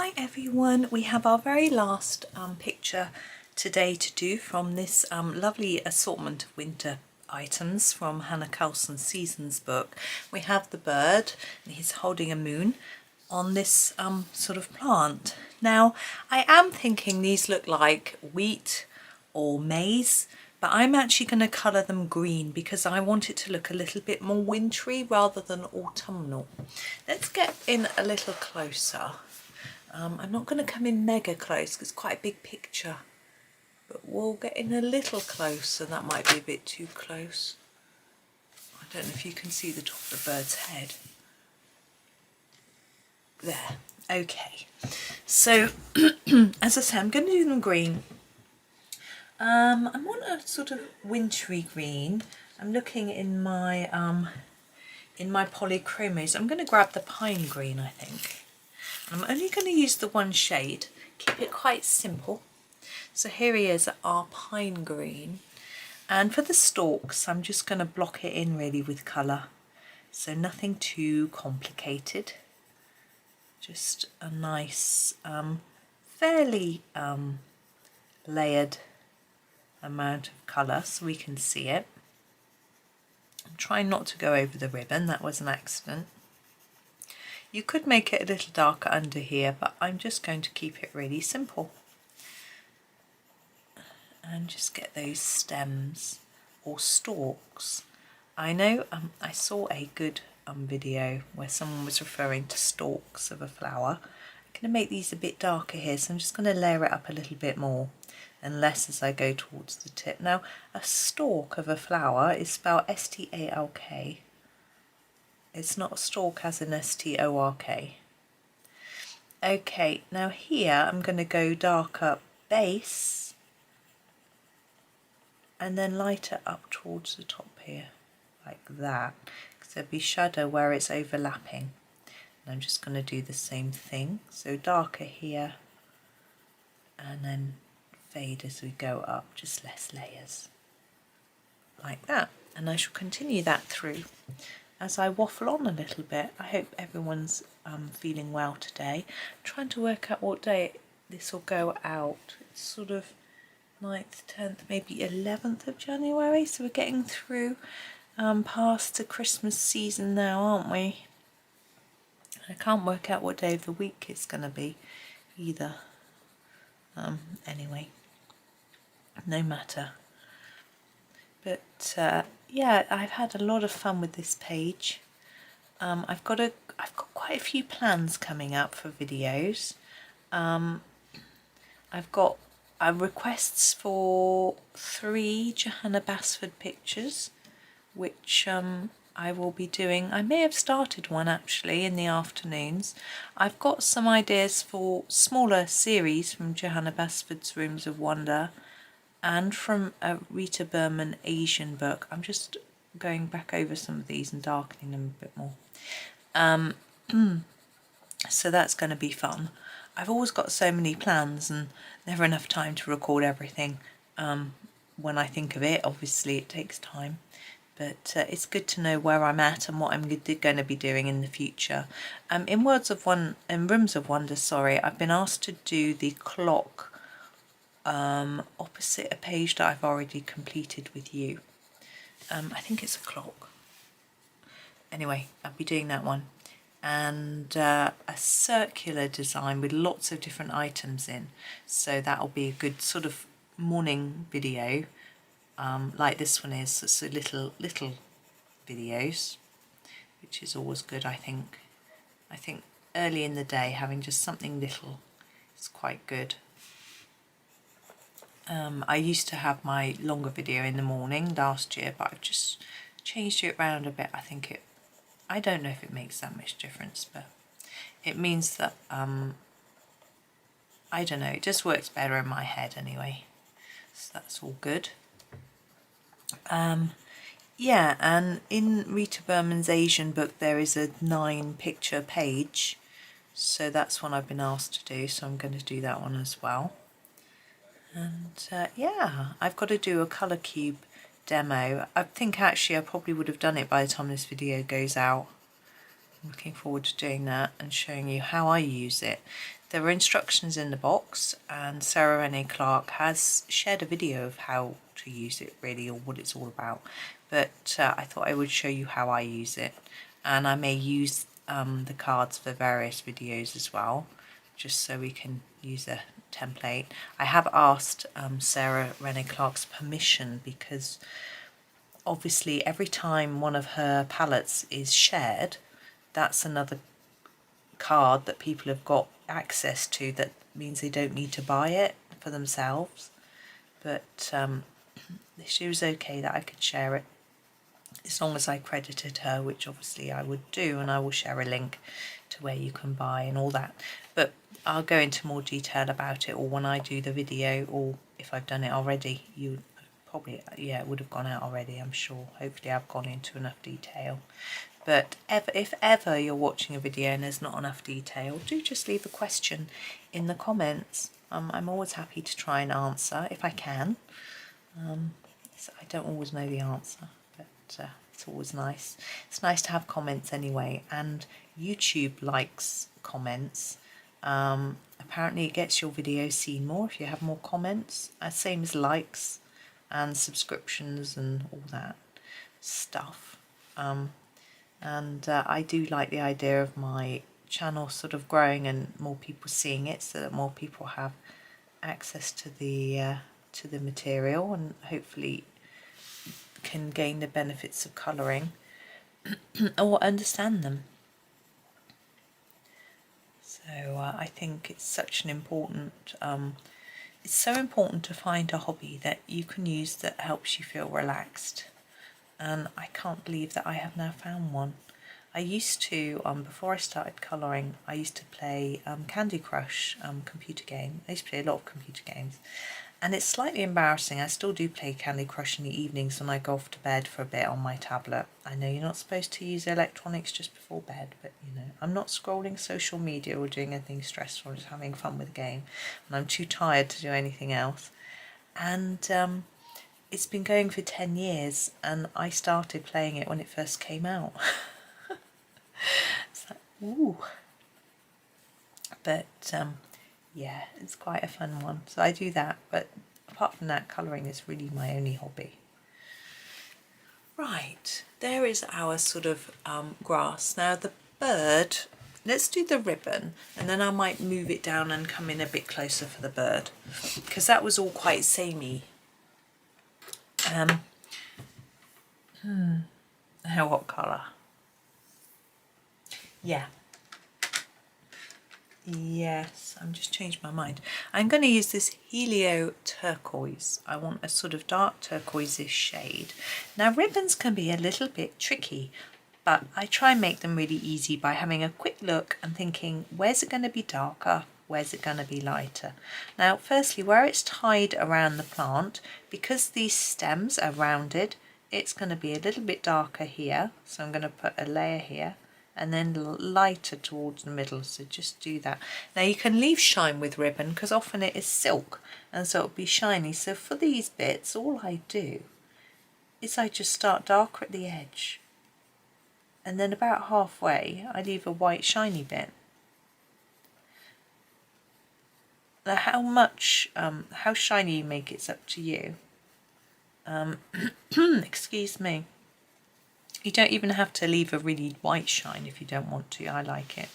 Hi everyone, we have our very last picture today to do from this lovely assortment of winter items from Hanna Karlzon's Seasons book. We have the bird and he's holding a moon on this sort of plant. Now I am thinking these look like wheat or maize, but I'm actually going to colour them green because I want it to look a little bit more wintry rather than autumnal. Let's get in a little closer. I'm not going to come in mega close because it's quite a big picture, but we'll get in a little closer. That might be a bit too close. I don't know if you can see the top of the bird's head. There, okay. So as I say, I'm going to do them green. I want a sort of wintry green. I'm looking in my Polychromos. I'm going to grab the pine green, I think. I'm only going to use the one shade, keep it quite simple. So here he is, our pine green. And for the stalks, I'm just going to block it in really with colour. So nothing too complicated. Just a nice, fairly layered amount of colour so we can see it. I'm trying not to go over the ribbon, that was an accident. You could make it a little darker under here, but I'm just going to keep it really simple. And just get those stems or stalks. I know I saw a good video where someone was referring to stalks of a flower. I'm going to make these a bit darker here, so I'm just going to layer it up a little bit more and less as I go towards the tip. Now, a stalk of a flower is spelled S-T-A-L-K. It's not a stalk as in S-T-O-R-K. Okay, now here I'm going to go darker base and then lighter up towards the top here, like that, because there'll be shadow where it's overlapping. And I'm just going to do the same thing, so darker here and then fade as we go up, just less layers, like that. And I shall continue that through as I waffle on a little bit. I hope everyone's feeling well today. I'm trying to work out what day this will go out. It's sort of 9th, 10th, maybe 11th of January, so we're getting through past the Christmas season now, aren't we? I can't work out what day of the week it's going to be either. Anyway, no matter. But yeah, I've had a lot of fun with this page. I've got quite a few plans coming up for videos. I've got requests for 3 Johanna Basford pictures, which I will be doing. I may have started one actually in the afternoons. I've got some ideas for smaller series from Johanna Basford's Rooms of Wonder and from a Rita Berman Asian book. I'm just going back over some of these and darkening them a bit more. So that's going to be fun. I've always got so many plans and never enough time to record everything. When I think of it, obviously it takes time. But it's good to know where I'm at and what I'm going to be doing in the future. In Rooms of Wonder, sorry, I've been asked to do the clock opposite a page that I've already completed with you. I think it's a clock. Anyway, I'll be doing that one. And a circular design with lots of different items in. So that'll be a good sort of morning video. Like this one is, so little videos, which is always good. I think early in the day having just something little is quite good. I used to have my longer video in the morning last year, but I've just changed it around a bit. I don't know if it makes that much difference, but it means that I don't know, it just works better in my head anyway, so that's all good. Yeah, and in Rita Berman's Asian book there is a 9 picture page, so that's one I've been asked to do, so I'm going to do that one as well. And yeah, I've got to do a colour cube demo. I think actually I probably would have done it by the time this video goes out. I'm looking forward to doing that and showing you how I use it. There are instructions in the box, and Sarah Renee Clark has shared a video of how to use it really, or what it's all about, but I thought I would show you how I use it, and I may use the cards for various videos as well, just so we can use a template. I have asked Sarah Renee Clark's permission, because obviously every time one of her palettes is shared, that's another card that people have got access to, that means they don't need to buy it for themselves. But she was okay that I could share it, as long as I credited her, which obviously I would do, and I will share a link to where you can buy and all that. But I'll go into more detail about it, or when I do the video, or if I've done it already. You probably, yeah, it would have gone out already, I'm sure. Hopefully I've gone into enough detail. But if ever you're watching a video and there's not enough detail, do just leave a question in the comments. I'm always happy to try and answer if I can. So I don't always know the answer, but it's always nice. It's nice to have comments anyway, and YouTube likes comments. Apparently it gets your video seen more if you have more comments, same as likes and subscriptions and all that stuff. And I do like the idea of my channel sort of growing and more people seeing it, so that more people have access to the material, and hopefully can gain the benefits of colouring or understand them. So I think it's such an important, it's so important to find a hobby that you can use that helps you feel relaxed. And I can't believe that I have now found one. I used to, before I started colouring, I used to play Candy Crush computer game. I used to play a lot of computer games. And it's slightly embarrassing. I still do play Candy Crush in the evenings when I go off to bed for a bit on my tablet. I know you're not supposed to use electronics just before bed, but you know, I'm not scrolling social media or doing anything stressful, I'm just having fun with the game. And I'm too tired to do anything else. And it's been going for 10 years, and I started playing it when it first came out. It's like, ooh. But yeah, it's quite a fun one. So I do that, but apart from that, colouring is really my only hobby. Right, there is our sort of grass. Now the bird, let's do the ribbon, and then I might move it down and come in a bit closer for the bird, because that was all quite samey. What colour? Yeah. Yes, I'm just changed my mind. I'm going to use this helio turquoise. I want a sort of dark turquoise-ish shade. Now ribbons can be a little bit tricky, but I try and make them really easy by having a quick look and thinking, where's it going to be darker? Where's it going to be lighter? Now, firstly, where it's tied around the plant, because these stems are rounded, it's going to be a little bit darker here. So I'm going to put a layer here, and then lighter towards the middle, so just do that. Now you can leave shine with ribbon, because often it is silk, and so it'll be shiny. So for these bits, all I do is I just start darker at the edge, and then about halfway I leave a white shiny bit. Now how shiny you make it's up to you. Excuse me. You don't even have to leave a really white shine if you don't want to. I like it.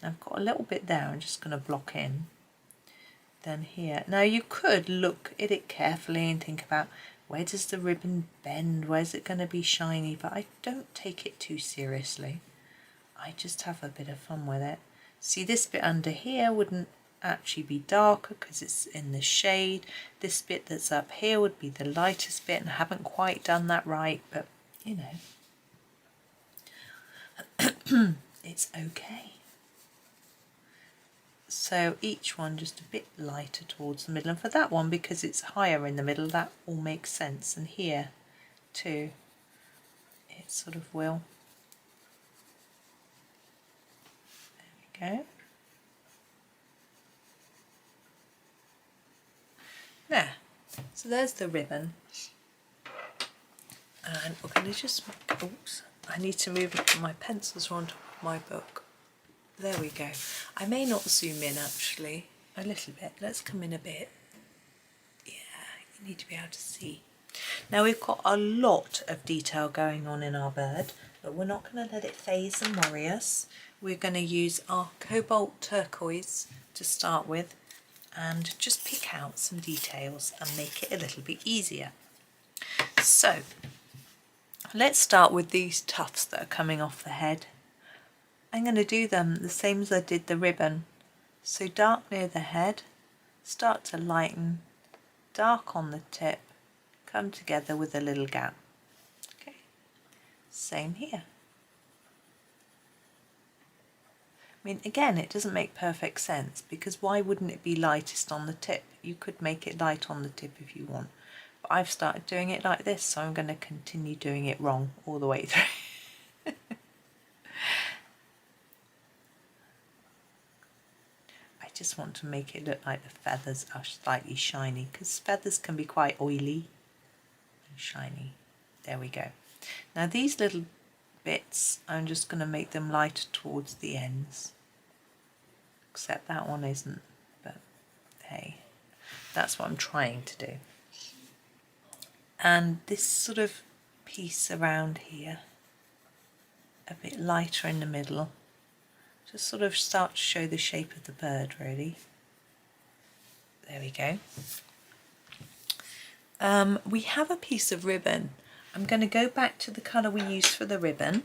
Now I've got a little bit there, I'm just going to block in. Then here. Now you could look at it carefully and think about, where does the ribbon bend? Where's it going to be shiny? But I don't take it too seriously. I just have a bit of fun with it. See, this bit under here wouldn't actually be darker because it's in the shade. This bit that's up here would be the lightest bit, and I haven't quite done that right, but you know. It's okay. So each one just a bit lighter towards the middle, and for that one, because it's higher in the middle, that all makes sense. And here too, it sort of will. There we go. There. So there's the ribbon, and we're going to just, oops, I need to move my pencils are on top my book. There we go. I may not zoom in actually, a little bit. Let's come in a bit. Yeah, you need to be able to see. Now we've got a lot of detail going on in our bird, but we're not going to let it faze and worry us. We're going to use our cobalt turquoise to start with and just pick out some details and make it a little bit easier. So let's start with these tufts that are coming off the head. I'm going to do them the same as I did the ribbon. So dark near the head, start to lighten, dark on the tip, come together with a little gap. Okay, same here. I mean, again, it doesn't make perfect sense because why wouldn't it be lightest on the tip? You could make it light on the tip if you want. But I've started doing it like this, so I'm going to continue doing it wrong all the way through. I just want to make it look like the feathers are slightly shiny because feathers can be quite oily and shiny. There we go. Now these little bits, I'm just going to make them lighter towards the ends. Except that one isn't, but hey, that's what I'm trying to do. And this sort of piece around here, a bit lighter in the middle, just sort of start to show the shape of the bird really. There we go. We have a piece of ribbon. I'm going to go back to the colour we used for the ribbon,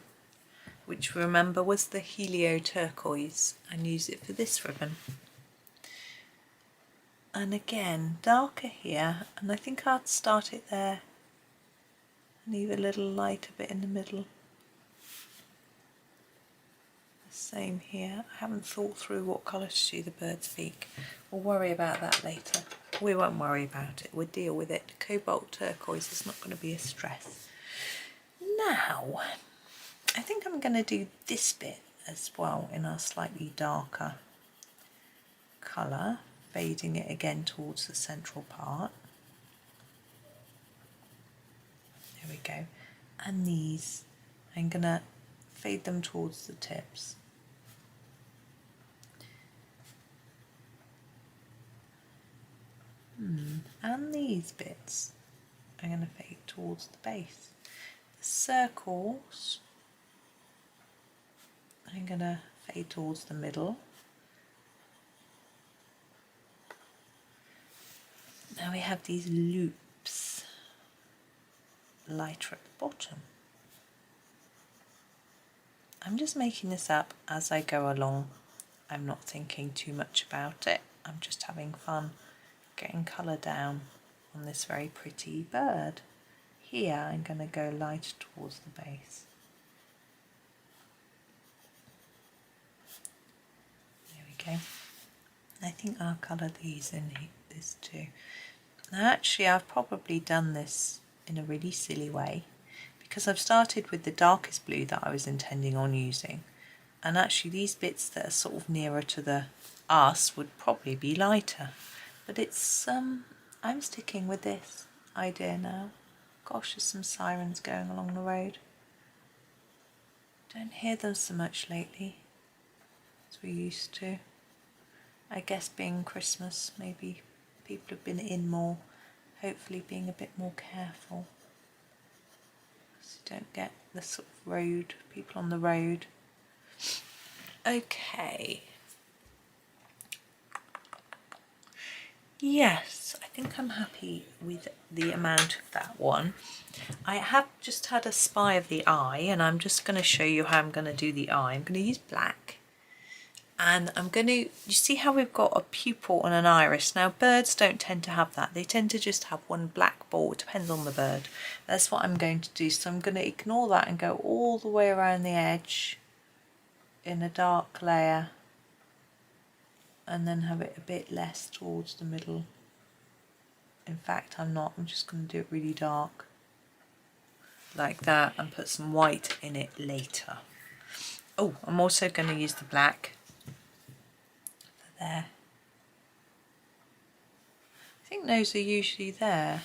which remember was the helio turquoise, and use it for this ribbon. And again, darker here, and I think I'd start it there and leave a little lighter bit in the middle. The same here. I haven't thought through what colour to do the bird's beak. We'll worry about that later. We won't worry about it, we'll deal with it. Cobalt turquoise is not going to be a stress. Now, I think I'm going to do this bit as well in a slightly darker colour, fading it again towards the central part. There we go. And these, I'm going to fade them towards the tips. And these bits, I'm going to fade towards the base. The circles, I'm going to fade towards the middle. Now we have these loops, lighter at the bottom. I'm just making this up as I go along. I'm not thinking too much about it. I'm just having fun getting colour down on this very pretty bird. Here I'm going to go lighter towards the base. There we go. I think I'll colour these in this too. Now actually I've probably done this in a really silly way because I've started with the darkest blue that I was intending on using, and actually these bits that are sort of nearer to the us would probably be lighter, but it's I'm sticking with this idea now. Gosh, there's some sirens going along the road. Don't hear them so much lately as we used to. I guess being Christmas, maybe people have been in more, hopefully being a bit more careful so you don't get the sort of road, people on the road. Okay. Yes, I think I'm happy with the amount of that one. I have just had a spy of the eye, and I'm just going to show you how I'm going to do the eye. I'm going to use black, and I'm going to, you see how we've got a pupil and an iris. Now birds don't tend to have that, they tend to just have one black ball. It depends on the bird. That's what I'm going to do, so I'm going to ignore that and go all the way around the edge in a dark layer, and then have it a bit less towards the middle. In fact, I'm just going to do it really dark like that and put some white in it later. Oh, I'm also going to use the black for there. I think those are usually there.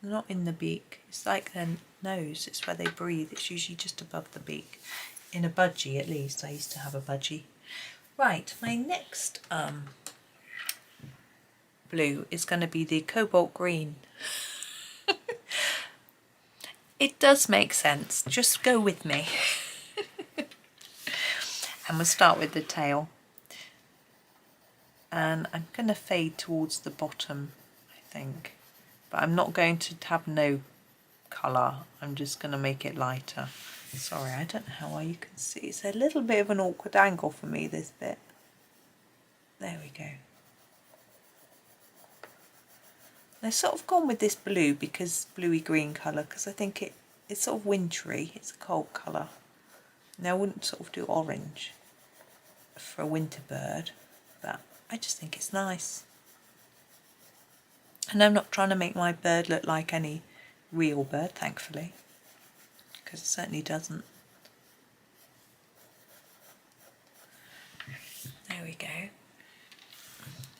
They're not in the beak. It's like their nose, it's where they breathe. It's usually just above the beak. in a budgie at least. I used to have a budgie. Right, my next blue is going to be the cobalt green. It does make sense, just go with me. And we'll start with the tail. And I'm going to fade towards the bottom, I think. But I'm not going to have no colour, I'm just going to make it lighter. Sorry, I don't know how well you can see. It's a little bit of an awkward angle for me, this bit. There we go. I've sort of gone with this blue because bluey green colour, because I think it's sort of wintry, it's a cold colour. Now I wouldn't sort of do orange for a winter bird, but I just think it's nice. And I'm not trying to make my bird look like any real bird, thankfully, because it certainly doesn't. There we go.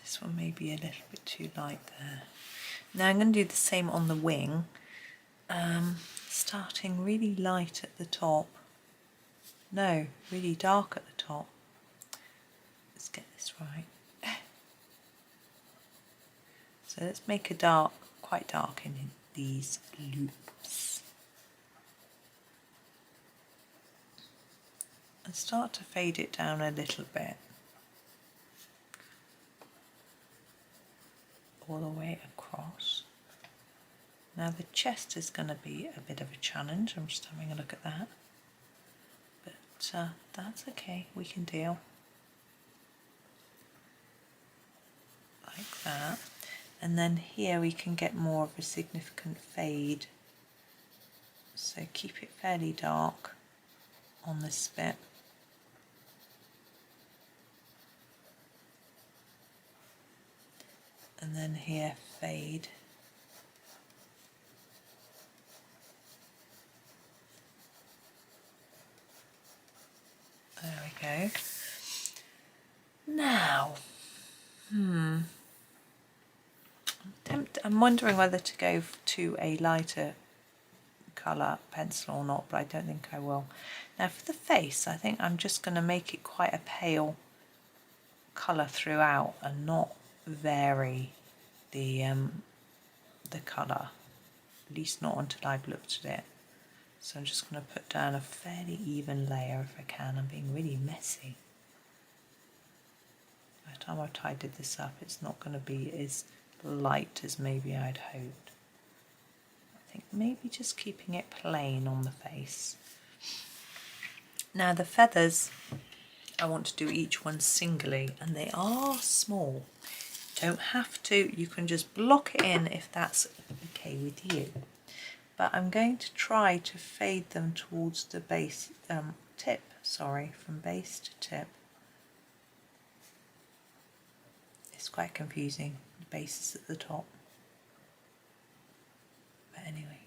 This one may be a little bit too light there. Now I'm going to do the same on the wing, starting really light at the top. No, really dark at the top. Let's get this right. So let's make a quite dark in these loops. And start to fade it down a little bit. All the way across. Now the chest is going to be a bit of a challenge. I'm just having a look at that. But that's okay, we can deal. Like that. And then here we can get more of a significant fade. So keep it fairly dark on this bit. And then here fade. There we go. Now, I'm wondering whether to go to a lighter colour pencil or not, but I don't think I will. Now for the face, I think I'm just going to make it quite a pale colour throughout and not vary the colour, at least not until I've looked at it. So I'm just going to put down a fairly even layer if I can. I'm being really messy. By the time I've tidied this up, it's not going to be as light as maybe I'd hoped. I think maybe just keeping it plain on the face. Now the feathers, I want to do each one singly, and they are small. Don't have to, you can just block it in if that's okay with you. But I'm going to try to fade them towards the base tip, sorry, from base to tip. It's quite confusing, the base is at the top. But anyway,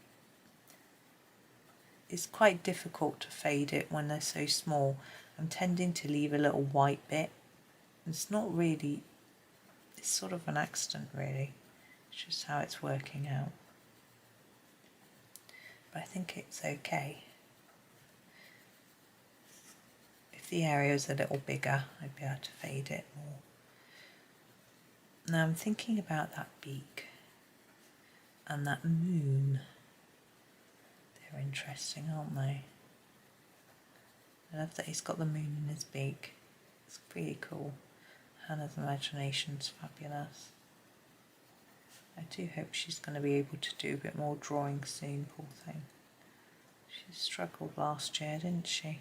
it's quite difficult to fade it when they're so small. I'm tending to leave a little white bit. It's not really, it's sort of an accident really. It's just how it's working out. But I think it's okay. If the area is a little bigger, I'd be able to fade it more. Now I'm thinking about that beak and that moon. They're interesting, aren't they? I love that he's got the moon in his beak. It's pretty cool. Hannah's imagination's fabulous. I do hope she's going to be able to do a bit more drawing soon, poor thing. She struggled last year, didn't she?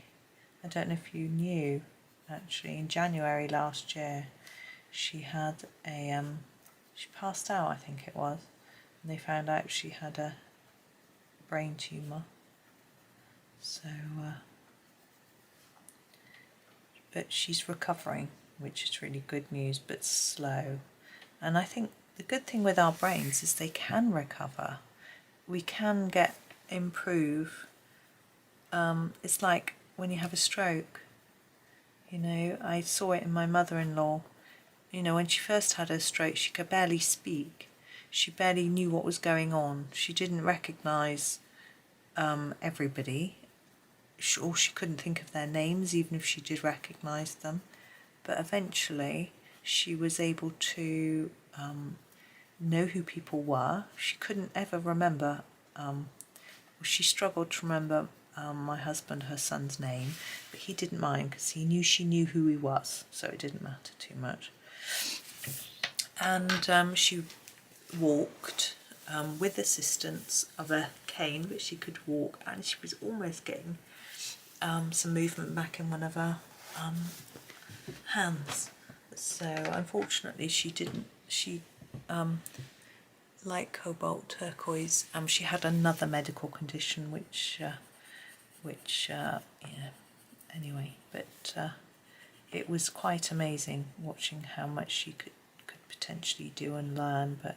I don't know if you knew, actually, in January last year, she had a, she passed out, I think it was, and they found out she had a brain tumour. So, but she's recovering, which is really good news, but slow. And I think the good thing with our brains is they can recover. We can improve. It's like when you have a stroke. You know, I saw it in my mother-in-law. You know, when she first had her stroke, she could barely speak. She barely knew what was going on. She didn't recognise everybody. or she couldn't think of their names even if she did recognise them, but eventually she was able to know who people were. She couldn't ever remember, she struggled to remember my husband, her son's name, but he didn't mind because he knew she knew who he was, so it didn't matter too much. And she walked with assistance of a cane, but she could walk, and she was almost getting some movement back in one of her hands. So unfortunately she didn't, like cobalt, turquoise, she had another medical condition which yeah, anyway, but it was quite amazing watching how much she could potentially do and learn, but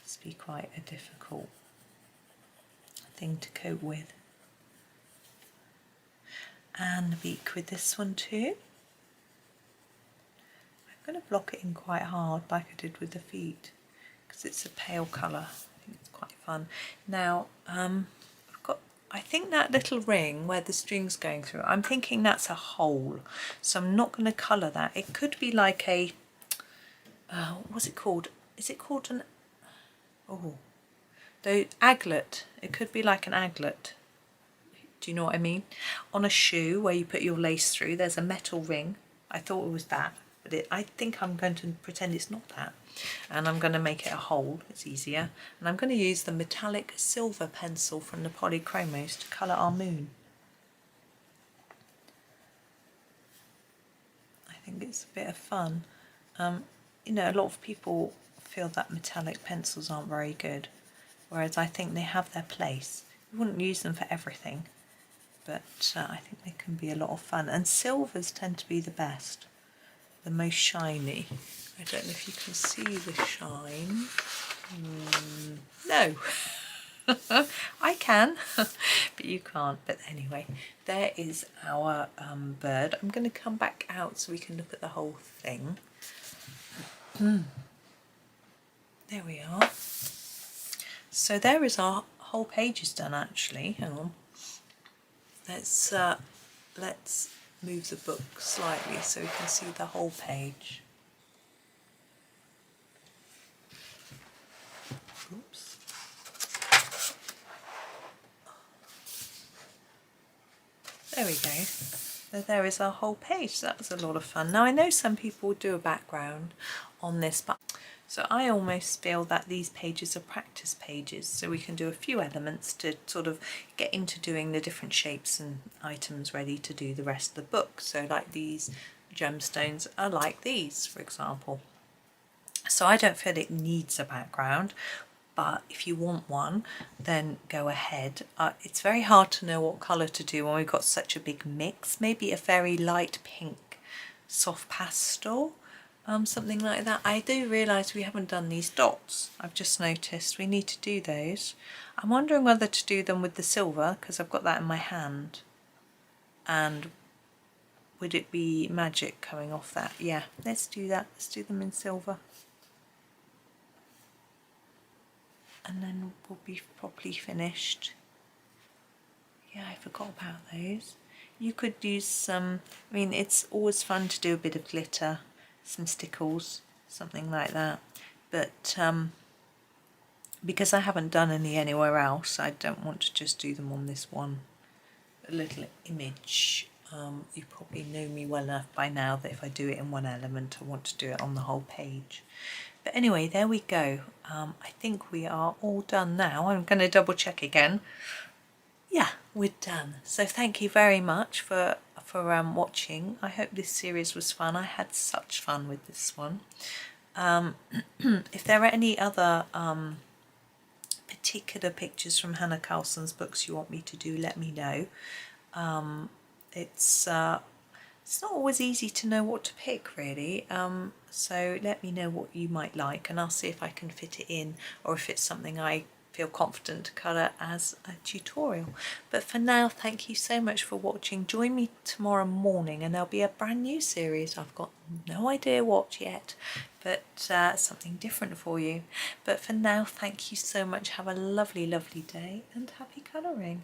it's be quite a difficult thing to cope with. And the beak with this one too. I'm going to block it in quite hard like I did with the feet because it's a pale colour. I think it's quite fun. Now I've got, I think that little ring where the string's going through, I'm thinking that's a hole, so I'm not going to colour that. It could be like a what's it called? Is it called an the aglet? It could be like an aglet. Do you know what I mean? On a shoe where you put your lace through, there's a metal ring. I thought it was that, but I think I'm going to pretend it's not that. And I'm going to make it a hole, it's easier. And I'm going to use the metallic silver pencil from the Polychromos to colour our moon. I think it's a bit of fun. You know, a lot of people feel that metallic pencils aren't very good, whereas I think they have their place. You wouldn't use them for everything, but I think they can be a lot of fun. And silvers tend to be the best, the most shiny. I don't know if you can see the shine. No. I can, but you can't. But anyway, there is our bird. I'm going to come back out so we can look at the whole thing. There we are. So there is our whole page is done actually. Hang on. Let's move the book slightly so we can see the whole page. Oops. There we go. So there is our whole page. So that was a lot of fun. Now I know some people do a background on this, but so I almost feel that these pages are practice pages, so we can do a few elements to sort of get into doing the different shapes and items ready to do the rest of the book. So like these gemstones are like these, for example. So I don't feel it needs a background, but if you want one, then go ahead. It's very hard to know what colour to do when we've got such a big mix. Maybe a very light pink, soft pastel, something like that. I do realise we haven't done these dots. I've just noticed we need to do those. I'm wondering whether to do them with the silver, because I've got that in my hand. And would it be magic coming off that? Yeah, let's do that. Let's do them in silver. And then we'll be properly finished. Yeah, I forgot about those. You could use some, I mean, it's always fun to do a bit of glitter, some stickles, something like that. But because I haven't done any anywhere else, I don't want to just do them on this one little image. You probably know me well enough by now that if I do it in one element, I want to do it on the whole page. But anyway, there we go. I think we are all done now. I'm going to double check again. Yeah, we're done. So thank you very much for watching. I hope this series was fun. I had such fun with this one. If there are any other particular pictures from Hanna Karlzon's books you want me to do, let me know. It's not always easy to know what to pick, really, so let me know what you might like and I'll see if I can fit it in, or if it's something I feel confident to colour as a tutorial. But for now, thank you so much for watching. Join me tomorrow morning and there'll be a brand new series. I've got no idea what yet, but something different for you. But for now, thank you so much. Have a lovely, lovely day and happy colouring.